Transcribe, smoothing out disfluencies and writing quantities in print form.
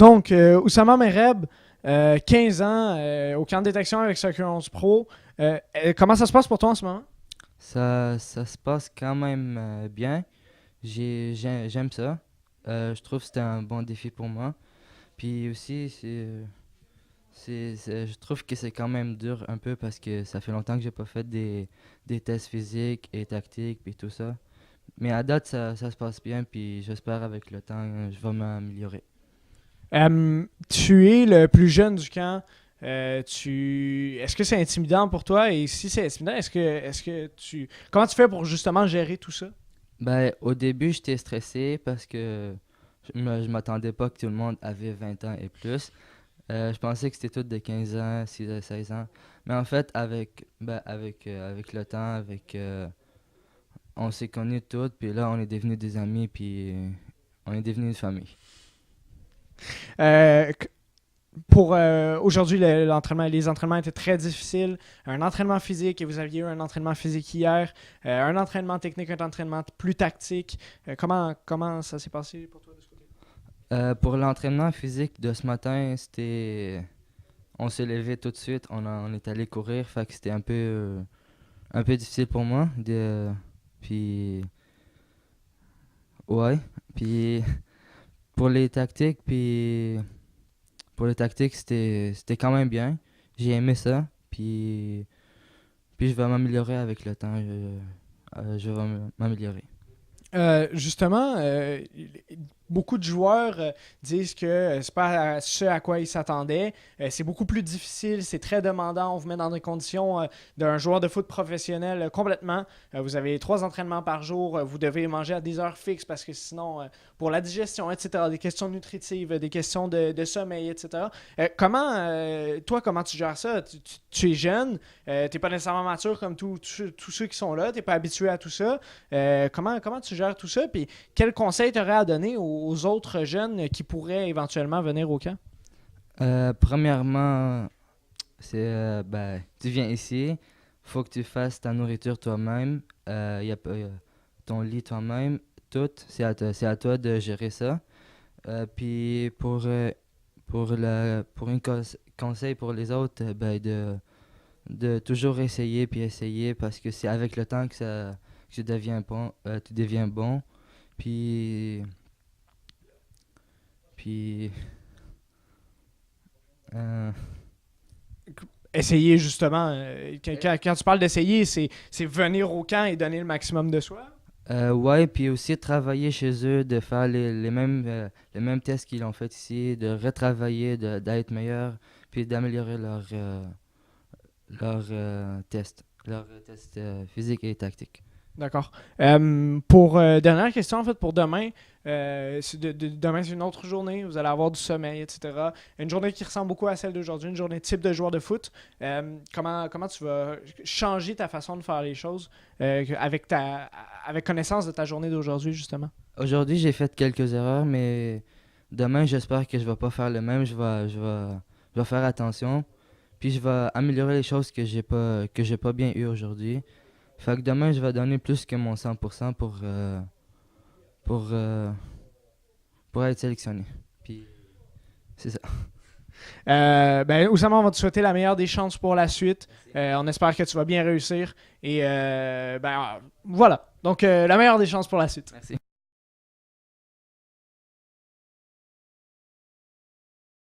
Donc, Oussama Mereb, 15 ans, au camp de détection avec Circuit 11 Pro. Comment ça se passe pour toi en ce moment? Ça se passe quand même bien. J'aime ça. Je trouve que c'était un bon défi pour moi. Puis aussi, je trouve que c'est quand même dur un peu parce que ça fait longtemps que j'ai pas fait des tests physiques et tactiques et tout ça. Mais à date, ça se passe bien. Puis j'espère avec le temps, je vais m'améliorer. Tu es le plus jeune du camp. Est-ce que c'est intimidant pour toi? Et si c'est intimidant, comment tu fais pour justement gérer tout ça? Ben, au début, j'étais stressé parce que je m'attendais pas que tout le monde avait 20 ans et plus. Je pensais que c'était tous de 15 ans, 16 ans. Mais en fait, avec le temps, on s'est connus tous, puis là, on est devenus des amis, puis on est devenus une famille. Euh, pour aujourd'hui, les entraînements étaient très difficiles. Un entraînement physique, et vous aviez eu un entraînement physique hier. Un entraînement technique, un entraînement plus tactique. Comment ça s'est passé pour toi de ce côté? Pour l'entraînement physique de ce matin, on s'est levé tout de suite, on est allé courir, fait que c'était un peu difficile pour moi. Puis, ouais. Puis, pour les tactiques, puis Pour les tactiques, c'était quand même bien. J'ai aimé ça. Puis je vais m'améliorer avec le temps. Je vais m'améliorer. Justement, beaucoup de joueurs disent que c'est pas ce à quoi ils s'attendaient. C'est beaucoup plus difficile, c'est très demandant. On vous met dans des conditions d'un joueur de foot professionnel complètement. Vous avez 3 entraînements par jour. Vous devez manger à des heures fixes parce que sinon, pour la digestion, etc., des questions nutritives, des questions de sommeil, etc. Comment tu gères ça? Tu es jeune, tu n'es pas nécessairement mature comme tous ceux qui sont là, tu n'es pas habitué à tout ça. Comment tu gères tout ça? Puis quel conseil tu aurais à donner aux autres jeunes qui pourraient éventuellement venir au camp? Premièrement, tu viens ici, faut que tu fasses ta nourriture toi-même, ton lit toi-même, tout, c'est à toi de gérer ça. Puis pour un conseil pour les autres, de toujours essayer puis essayer parce que c'est avec le temps que tu deviens bon. Puis, puis, euh, Essayer justement, quand tu parles d'essayer, c'est venir au camp et donner le maximum de soi. ouais, puis aussi travailler chez eux, de faire les mêmes tests qu'ils ont fait ici, de retravailler, d'être meilleur, puis d'améliorer leurs tests physiques et tactiques. D'accord. Pour dernière question, en fait, pour demain, demain c'est une autre journée, vous allez avoir du sommeil, etc. Une journée qui ressemble beaucoup à celle d'aujourd'hui, une journée type de joueur de foot. Comment tu vas changer ta façon de faire les choses avec connaissance de ta journée d'aujourd'hui, justement? Aujourd'hui, j'ai fait quelques erreurs, mais demain, j'espère que je vais pas faire le même. Je vais faire attention. Puis je vais améliorer les choses que j'ai pas bien eu aujourd'hui. Fait que demain, je vais donner plus que mon 100% pour, euh, pour être sélectionné. Puis c'est ça. Oussama, on va te souhaiter la meilleure des chances pour la suite. Merci. On espère que tu vas bien réussir. Et voilà. Donc, la meilleure des chances pour la suite. Merci.